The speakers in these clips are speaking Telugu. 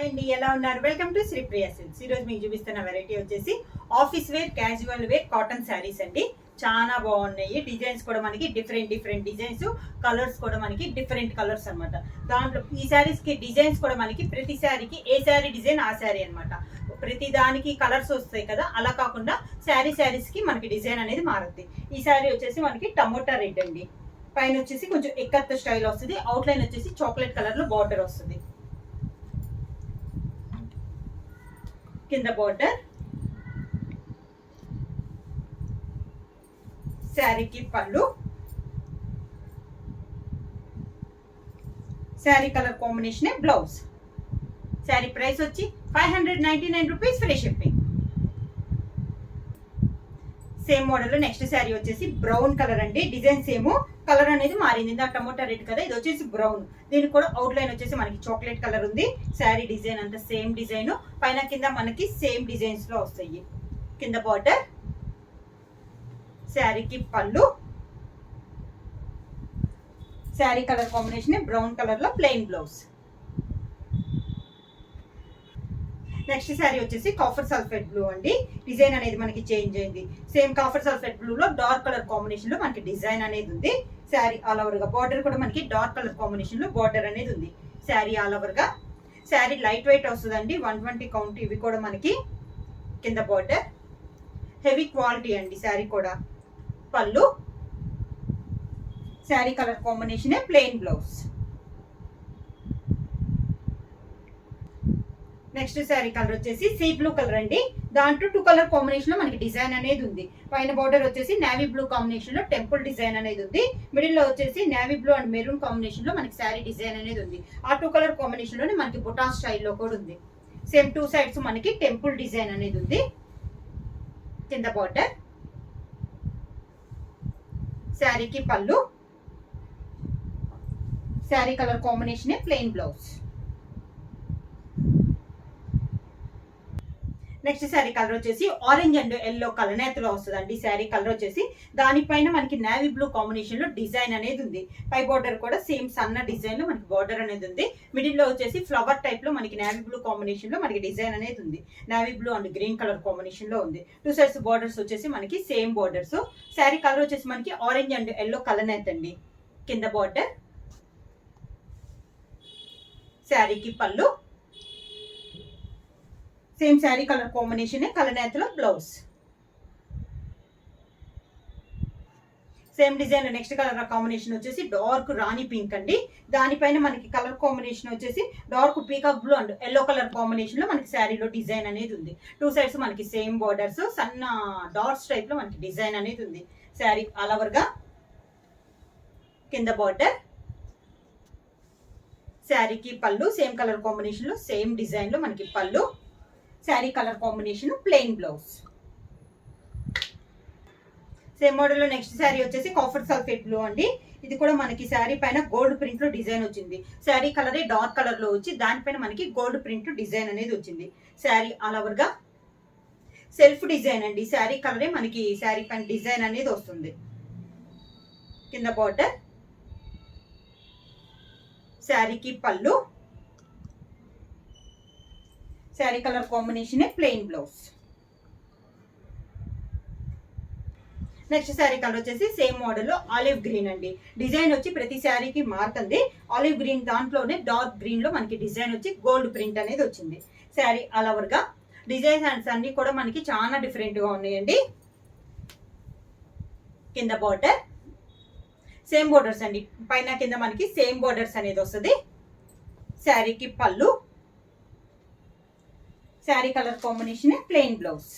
అండి, ఎలా ఉన్నారు? Welcome to Sri Priya silks. ఈ రోజు మీకు చూపిస్తున్న వెరైటీ వచ్చేసి office wear, casual wear cotton saris అండి. చాలా బాగున్నాయి. డిజైన్స్ కూడా మనకి డిఫరెంట్ డిజైన్స్, కలర్స్ కూడా మనకి డిఫరెంట్ కలర్స్ అనమాట. దాంట్లో ఈ శారీస్ కి డిజైన్స్ కూడా మనకి ప్రతి శారీకి ఏ శారీ డిజైన్ ఆ శారీ అనమాట. ప్రతి దానికి కలర్స్ వస్తాయి కదా, అలా కాకుండా శారీస్ కి మనకి డిజైన్ అనేది మారుద్ది. ఈ శారీ వచ్చేసి మనకి టమోటా రెడ్ అండి. పైన వచ్చేసి కొంచెం ఎక్కత్ స్టైల్ వస్తుంది. అవుట్ లైన్ వచ్చేసి చాక్లెట్ కలర్ లో బార్డర్ వస్తుంది. కింద బార్డర్, శారీకి పళ్ళు, sari colour combination blouse. Sari price వచ్చి 599 rupees, free shipping. Same model లో నెక్స్ట్ శారీ వచ్చేసి బ్రౌన్ కలర్ అండి. డిజైన్ సేమ్, కలర్ అనేది మారింది. ఇందా టమోటా రెడ్ కదా, ఇది వచ్చేసి బ్రౌన్. దీనికి కూడా అవుట్ లైన్ వచ్చేసి మనకి చాక్లెట్ కలర్ ఉంది. శారీ డిజైన్ అంతా సేమ్ డిజైన్, పైన కింద మనకి సేమ్ డిజైన్స్ లో వస్తాయి. కింద బార్డర్, శారీకి పళ్ళు, sari colour combination brown colour లో ప్లెయిన్ బ్లౌజ్. నెక్స్ట్ శారీ వచ్చేసి కాఫర్ సల్ఫేట్ బ్లూ అండి. డిజైన్ అనేది మనకి చేంజ్ అయింది. సేమ్ కాఫర్ సల్ఫేట్ బ్లూ లో డార్క్ కలర్ కాంబినేషన్ లో మనకి డిజైన్ అనేది ఉంది. శారీ ఆల్ ఓవర్ గా బార్డర్ కూడా మనకి డార్క్ కలర్ కాంబినేషన్ లో బార్డర్ అనేది ఉంది. శారీ ఆల్ ఓవర్ గా. శారీ లైట్ వెయిట్ వస్తుందండి, 120 కౌంట్. ఇవి కూడా మనకి కింద బార్డర్, హెవీ క్వాలిటీ అండి. శారీ కూడా పళ్ళు, sari colour combination plain blouse. Next sari colour వచ్చేసి సీ బ్లూ కలర్ అండి. దాంట్లో 2 కలర్ కాంబినేషన్ లో మనకి డిజైన్ అనేది ఉంది. పైన బార్డర్ వచ్చేసి నేవీ బ్లూ కాంబినేషన్ లో టెంపుల్ డిజైన్ అనేది ఉంది. మిడిల్ లో వచ్చేసి navy blue and maroon combination లో మనకి శారీ డిజైన్ అనేది ఉంది. ఆ 2 కలర్ కాంబినేషన్ లోనే మనకి బుటా స్టైల్లో కూడా ఉంది. సేమ్ 2 సైడ్స్ మనకి టెంపుల్ డిజైన్ అనేది ఉంది. కింద బార్డర్, శారీకి పళ్ళు, sari colour combination plain blouse. Next sari colour వచ్చేసి ఆరెంజ్ అండ్ ఎల్లో కలనేతలో వస్తుందండి. శారీ కలర్ వచ్చేసి దానిపైన మనకి నేవీ బ్లూ కాంబినేషన్ లో డిజైన్ అనేది ఉంది. పై బార్డర్ కూడా సేమ్ సన్న డిజైన్ లో మనకి బార్డర్ అనేది ఉంది. మిడిల్ లో వచ్చేసి ఫ్లవర్ టైప్ లో మనకి నేవీ బ్లూ కాంబినేషన్ లో మనకి డిజైన్ అనేది ఉంది. Navy blue and green colour combination లో ఉంది. 2 సైడ్స్ బార్డర్స్ వచ్చేసి మనకి సేమ్ బార్డర్స్. శారీ కలర్ వచ్చేసి మనకి ఆరెంజ్ అండ్ ఎల్లో కలనేత అండి. కింద బార్డర్, శారీకి పళ్ళు, సేమ్ శారీ కలర్ కాంబినేషన్ కలనేతలో blouse. Same design next colour combination వచ్చేసి డార్క్ రాణి పింక్ అండి. దానిపైన మనకి కలర్ కాంబినేషన్ వచ్చేసి dark peacock blue and yellow colour combination లో మనకి శారీలో డిజైన్ అనేది ఉంది. 2 సైడ్స్ మనకి సేమ్ బార్డర్స్, సన్న డాట్స్ టైప్ లో మనకి డిజైన్ అనేది ఉంది. శారీ ఆల్ ఓవర్ గా. కింద బార్డర్, శారీకి పళ్ళు, సేమ్ కలర్ కాంబినేషన్ లో సేమ్ డిజైన్ లో మనకి పళ్ళు, sari colour combination plain blouse. Same model లో నెక్స్ట్ శారీ వచ్చేసి కాఫర్ సల్ఫేట్ బ్లూ అండి. ఇది కూడా మనకి శారీ పైన గోల్డ్ ప్రింట్ లో డిజైన్ వచ్చింది. శారీ కలర్ డార్క్ కలర్ లో వచ్చి దానిపైన మనకి గోల్డ్ ప్రింట్ డిజైన్ అనేది వచ్చింది. శారీ ఆల్ ఓవర్ గా సెల్ఫ్ డిజైన్ అండి. శారీ కలరే మనకి శారీ పైన డిజైన్ అనేది వస్తుంది. కింద బార్డర్, శారీకి పళ్ళు, sari colour combination plain blouse. Next sari colour వచ్చేసి సేమ్ మోడల్ లో ఆలివ్ గ్రీన్ అండి. డిజైన్ వచ్చి ప్రతి శారీకి మారుతుంది. ఆలివ్ గ్రీన్ దాంట్లోనే డార్క్ గ్రీన్ లో మనకి డిజైన్ వచ్చి గోల్డ్ ప్రింట్ అనేది వచ్చింది. శారీ ఆల్ ఓవర్ గా. డిజైన్స్ అన్ని కూడా మనకి చాలా డిఫరెంట్ గా ఉన్నాయండి. కింద బార్డర్, సేమ్ బోర్డర్స్ అండి. పైన కింద మనకి సేమ్ బోర్డర్స్ అనేది వస్తుంది. శారీకి పళ్ళు, sari colour combination plain blouse.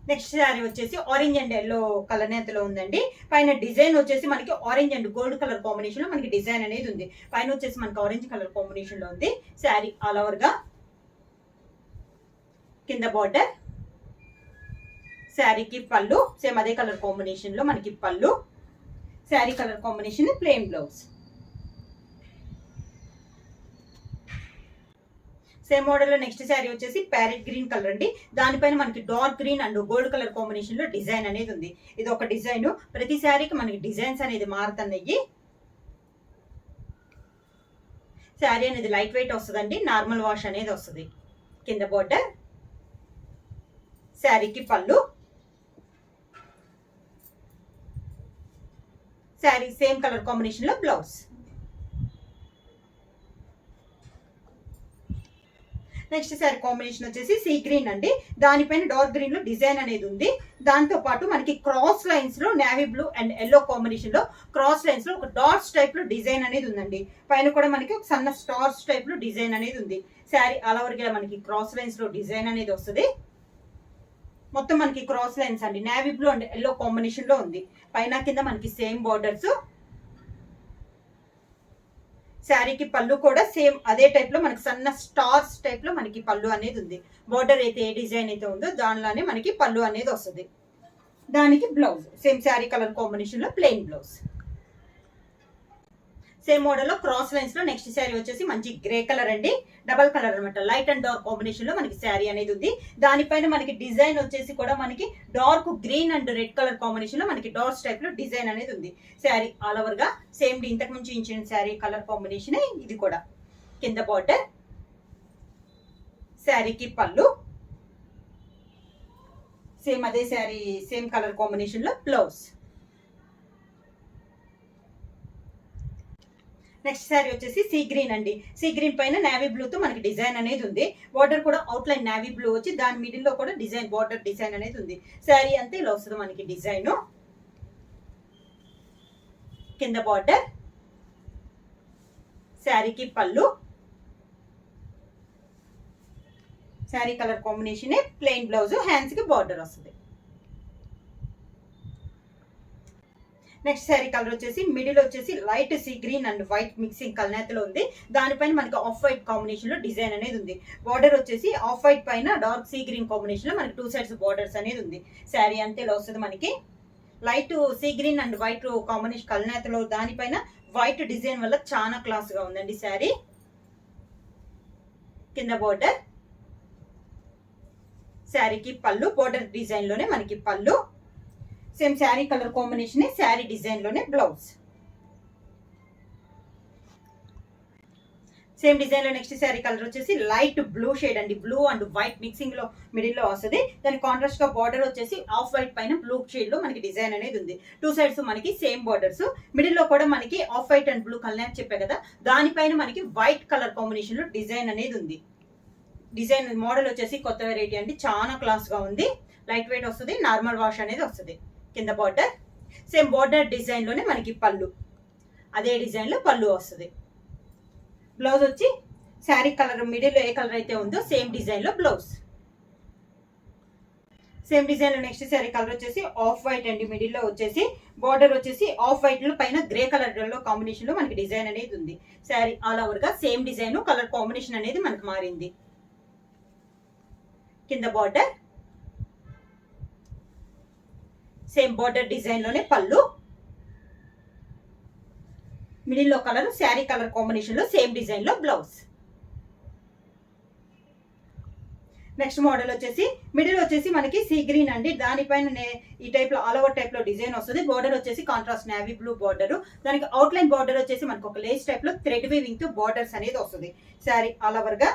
Next sari వచ్చేసి ఆరెంజ్ అండ్ ఎల్లో కలనేతలో ఉందండి. పైన డిజైన్ వచ్చేసి మనకి orange and gold colour combination లో మనకి డిజైన్ అనేది ఉంది. పైన వచ్చేసి మనకి ఆరెంజ్ కలర్ కాంబినేషన్ లో ఉంది. శారీ ఆల్ ఓవర్ గా. కింద బార్డర్, శారీకి పళ్ళు, సేమ్ అదే కలర్ కాంబినేషన్ లో మనకి పళ్ళు, sari colour combination plain blouse. Same model లో నెక్స్ట్ శారీ వచ్చేసి ప్యారెట్ గ్రీన్ కలర్ అండి. దానిపైన మనకి dark green and gold colour combination లో డిజైన్ అనేది ఉంది. ఇది ఒక డిజైన్. ప్రతి శారీకి మనకి డిజైన్స్ అనేది మారుతున్నాయి. శారీ అనేది లైట్ వెయిట్ వస్తుందండి, నార్మల్ వాష్ అనేది వస్తుంది. కింద బోర్డర్, శారీకి పళ్ళు, శారీ సేమ్ కలర్ కాంబినేషన్ లో బ్లౌజ్. నెక్స్ట్ శారీ కాంబినేషన్ వచ్చేసి సీ గ్రీన్ అండి, దానిపైన డార్క్ గ్రీన్ లో డిజైన్ అనేది ఉంది. దాంతో పాటు మనకి క్రాస్ లైన్స్ లో navy blue and yellow combination లో క్రాస్ లైన్స్ లో ఒక డాట్స్ టైప్ లో డిజైన్ అనేది ఉందండి. పైన కూడా మనకి ఒక సన్న స్టార్స్ టైప్ లో డిజైన్ అనేది ఉంది. శారీ ఆల్ ఓవర్ గా మనకి క్రాస్ లైన్స్ లో డిజైన్ అనేది వస్తుంది. మొత్తం మనకి క్రాస్ లైన్స్ అండి, navy blue and yellow combination లో ఉంది. పైన కింద మనకి సేమ్ బార్డర్స్. శారీకి పళ్ళు కూడా సేమ్ అదే టైప్ లో మనకి సన్న స్టార్స్ టైప్ లో మనకి పళ్ళు అనేది ఉంది. బోర్డర్ అయితే ఏ డిజైన్ అయితే ఉందో దానిలోనే మనకి పళ్ళు అనేది వస్తుంది. దానికి blouse same sari colour combination లో ప్లెయిన్ బ్లౌజ్. సేమ్ మోడల్ లో క్రాస్ లైన్స్ లో నెక్స్ట్ శారీ వచ్చేసి మంచి గ్రే కలర్ అండి, డబల్ కలర్ అనమాట, లైట్ అండ్ డార్క్ కాంబినేషన్ లో మనకి శారీ అనేది ఉంది. దానిపైన మనకి డిజైన్ వచ్చేసి కూడా మనకి dark green and red colour combination లో మనకి డాట్స్ టైప్ లో డిజైన్ అనేది ఉంది. శారీ ఆల్ ఓవర్ గా సేమ్ ఇంతకు ముందు ఇచ్చిన శారీ కలర్ కాంబినేషన్ ఇది కూడా. కింద బార్డర్, శారీకి పళ్ళు, సేమ్ అదే శారీ సేమ్ కలర్ కాంబినేషన్ లో బ్లౌజ్. నెక్స్ట్ శారీ వచ్చేసి సీ గ్రీన్ అండి, సీ గ్రీన్ పైన నేవీ బ్లూ తో మనకి డిజైన్ అనేది ఉంది. బార్డర్ కూడా అవుట్ లైన్ నేవీ బ్లూ వచ్చి దాని మిడిల్ లో కూడా డిజైన్ బార్డర్ డిజైన్ అనేది ఉంది. శారీ అంతా ఇలా వస్తుంది మనకి డిజైన్. కింద బార్డర్, శారీకి పళ్ళు, sari colour combination plain blouse, hands కి బార్డర్ వస్తుంది. నెక్స్ట్ శారీ కలర్ వచ్చేసి మిడిల్ వచ్చేసి light sea green and white mixing colour ఉంది. దానిపైన మనకి ఆఫ్ వైట్ కాంబినేషన్ లో డిజైన్ అనేది ఉంది. బార్డర్ వచ్చేసి ఆఫ్ వైట్ పైన డార్క్ సీ గ్రీన్ కాంబినేషన్ లో మనకి 2 సైడ్స్ బార్డర్స్ అనేది ఉంది. శారీ అంతే ఇలా వస్తుంది మనకి light sea green and white combination కలనేతలో దానిపైన వైట్ డిజైన్ వల్ల చాలా క్లాస్ గా ఉందండి శారీ. కింద బార్డర్, శారీకి పళ్ళు, బార్డర్ డిజైన్ లోనే మనకి పళ్ళు, same sari colour combination sari design లోనే బ్లౌజ్. సేమ్ డిజైన్ లో నెక్స్ట్ శారీ కలర్ వచ్చేసి లైట్ బ్లూ షేడ్ అండి, బ్లూ అండ్ వైట్ మిక్సింగ్ లో మిడిల్ లో వస్తుంది. దాని కాంట్రాస్ట్ గా బార్డర్ వచ్చేసి ఆఫ్ వైట్ పైన బ్లూ షేడ్ లో మనకి డిజైన్ అనేది ఉంది. 2 సైడ్స్ మనకి సేమ్ బార్డర్స్, మిడిల్ లో కూడా మనకి off white and blue colour చెప్పే కదా, దానిపైన మనకి వైట్ కలర్ కాంబినేషన్ లో డిజైన్ అనేది ఉంది. డిజైన్ మోడల్ వచ్చేసి కొత్త వెరైటీ అండి, చాలా క్లాస్ గా ఉంది. లైట్ వెయిట్ వస్తుంది, నార్మల్ వాష్ అనేది వస్తుంది. కింద బార్డర్, సేమ్ బార్డర్ డిజైన్ లోనే మనకి పళ్ళు, అదే డిజైన్ లో పళ్ళు వస్తుంది. బ్లౌజ్ వచ్చి శారీ కలర్ మిడిల్ లో ఏ కలర్ అయితే ఉందో సేమ్ డిజైన్ లో బ్లౌజ్. సేమ్ డిజైన్ లో నెక్స్ట్ శారీ కలర్ వచ్చేసి ఆఫ్ వైట్ అండి, మిడిల్ లో వచ్చేసి బార్డర్ వచ్చేసి ఆఫ్ వైట్ లో పైన గ్రే కలర్ లో కాంబినేషన్ లో మనకి డిజైన్ అనేది ఉంది. శారీ ఆల్ ఓవర్ గా సేమ్ డిజైన్ కలర్ కాంబినేషన్ అనేది మనకి మారింది. కింద బార్డర్, సేమ్ బార్డర్ డిజైన్ లోనే పళ్ళు, మిడిల్ లో కలర్ శారీ కలర్ కాంబినేషన్ లో సేమ్ డిజైన్ లో బ్లౌజ్. నెక్స్ట్ మోడల్ వచ్చేసి మిడిల్ వచ్చేసి మనకి సీ గ్రీన్ అండి, దానిపైన ఈ టైప్ లో ఆల్ ఓవర్ టైప్ లో డిజైన్ వస్తుంది. బార్డర్ వచ్చేసి కాంట్రాస్ట్ నేవీ బ్లూ బార్డర్, దానికి అవుట్ లైన్ బార్డర్ వచ్చేసి మనకి ఒక లేస్ టైప్ లో థ్రెడ్ వీవింగ్ తో బార్డర్స్ అనేది వస్తుంది. శారీ ఆల్ ఓవర్ గా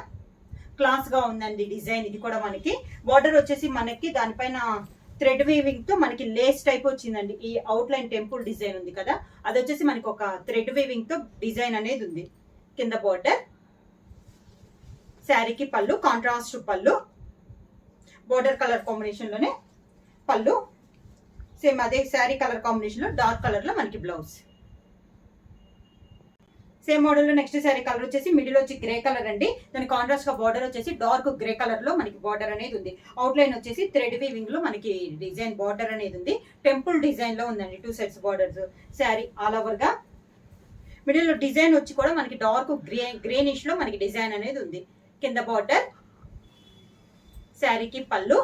క్లాస్ గా ఉందండి డిజైన్. ఇది కూడా మనకి బార్డర్ వచ్చేసి మనకి దానిపైన థ్రెడ్ వీవింగ్ తో మనకి లేస్ టైప్ వచ్చిందండి. ఈ అవుట్ లైన్ టెంపుల్ డిజైన్ ఉంది కదా, అది వచ్చేసి మనకి ఒక థ్రెడ్ వీవింగ్ తో డిజైన్ అనేది ఉంది. కింద బార్డర్, శారీకి పళ్ళు, కాంట్రాస్ట్ పళ్ళు, బార్డర్ కలర్ కాంబినేషన్ లోనే పళ్ళు, సేమ్ అదే శారీ కలర్ కాంబినేషన్ లో డార్క్ కలర్ లో మనకి బ్లౌజ్. సేమ్ మోడల్ లో నెక్స్ట్ శారీ కలర్ వచ్చేసి మిడిల్ వచ్చి గ్రే కలర్ అండి, దాని కాంట్రాస్ట్ గా బార్డర్ వచ్చేసి డార్క్ గ్రే కలర్ లో మనకి బార్డర్ అనేది ఉంది. అవుట్ లైన్ వచ్చేసి థ్రెడ్ వీవింగ్ లో మనకి డిజైన్ బార్డర్ అనేది ఉంది. టెంపుల్ డిజైన్ లో ఉందండి, 2 sides borders. Sari all over గా మిడిల్ లో డిజైన్ వచ్చి కూడా మనకి డార్క్ గ్రీనిష్ లో మనకి డిజైన్ అనేది ఉంది. కింద బార్డర్, శారీకి పళ్ళు,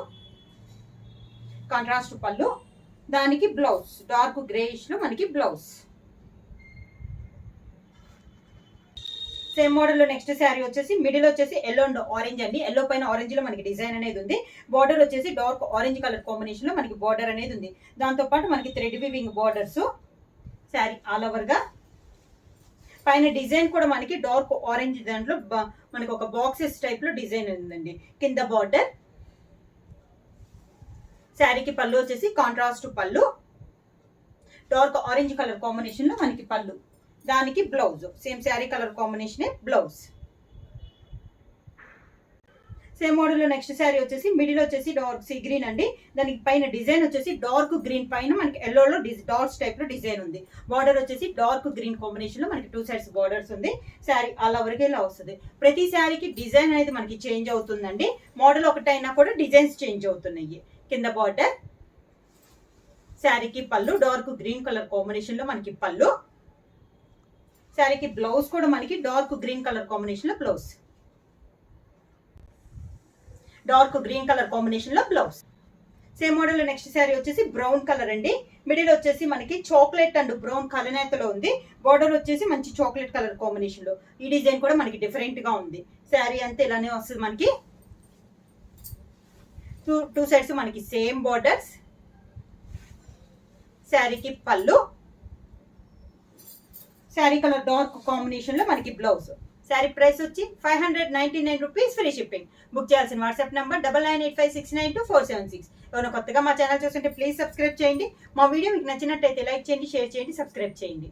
కాంట్రాస్ట్ పళ్ళు, దానికి బ్లౌజ్ డార్క్ గ్రేయిష్ లో మనకి బ్లౌజ్. సేమ్ మోడల్ లో నెక్స్ట్ శారీ వచ్చేసి మిడిల్ వచ్చేసి ఎల్లో అండ్ ఆరెంజ్ అండి, ఎల్లో పైన ఆరెంజ్ లో మనకి డిజైన్ అనేది ఉంది. బార్డర్ వచ్చేసి డార్క్ ఆరెంజ్ కలర్ కాంబినేషన్ లో మనకి బార్డర్ అనేది ఉంది. దాంతో పాటు మనకి thread weaving borders. Sari all over గా పైన డిజైన్ కూడా మనకి డార్క్ ఆరెంజ్ దాంట్లో మనకి ఒక బాక్సెస్ టైప్ లో డిజైన్ ఉందండి. కింద బార్డర్. శారీకి పళ్ళు వచ్చేసి కాంట్రాస్ట్ పళ్ళు, డార్క్ ఆరెంజ్ కలర్ కాంబినేషన్ లో మనకి పళ్ళు, దానికి blouse same sari colour combination blouse. Same model లో నెక్స్ట్ శారీ వచ్చేసి మిడిల్ వచ్చేసి డార్క్ సీ గ్రీన్ అండి. దానికి పైన డిజైన్ వచ్చేసి డార్క్ గ్రీన్ పైన మనకి ఎల్లోలో డాట్స్ టైప్ లో డిజైన్ ఉంది. బార్డర్ వచ్చేసి డార్క్ గ్రీన్ కాంబినేషన్ లో మనకి 2 సైడ్స్ బార్డర్స్ ఉంది. శారీ అలా వరకు ఇలా వస్తుంది. ప్రతి శారీకి డిజైన్ అనేది మనకి చేంజ్ అవుతుందండి. మోడల్ ఒకటైనా కూడా డిజైన్స్ చేంజ్ అవుతున్నాయి. కింద బార్డర్, శారీకి పళ్ళు డార్క్ గ్రీన్ కలర్ కాంబినేషన్ లో మనకి పళ్ళు, శారీకి బ్లౌజ్ కూడా మనకి డార్క్ గ్రీన్ కలర్ కాంబినేషన్ లో blouse, dark green colour combination లో blouse. Same model next sari వచ్చేసి బ్రౌన్ కలర్ అండి. మిడిల్ వచ్చేసి మనకి చాక్లెట్ అండ్ బ్రౌన్ కలనేతలో ఉంది. బార్డర్ వచ్చేసి మంచి చాక్లెట్ కలర్ కాంబినేషన్ లో. ఈ డిజైన్ కూడా మనకి డిఫరెంట్ గా ఉంది. శారీ అంతా ఇలానే వస్తుంది. మనకి టూ సైడ్స్ మనకి సేమ్ బార్డర్స్, శారీకి పళ్ళు, శారీ కలర్ డార్క్ కాంబినేషన్ లో మనకి బ్లౌజ్. శారీ ప్రైస్ వచ్చి 599 రూపీస్, ఫ్రీ షిప్పింగ్. బుక్ చేయాల్సిన వాట్సాప్ నంబర్ 9985692476. ఎవరైనా కొత్తగా మా ఛానల్ చూస్తుంటే ప్లీజ్ సబ్స్క్రైబ్ చేయండి. మా వీడియో మీకు నచ్చినట్టయితే లైక్ చేయండి, షేర్ చేయండి, సబ్స్క్రైబ్ చేయండి.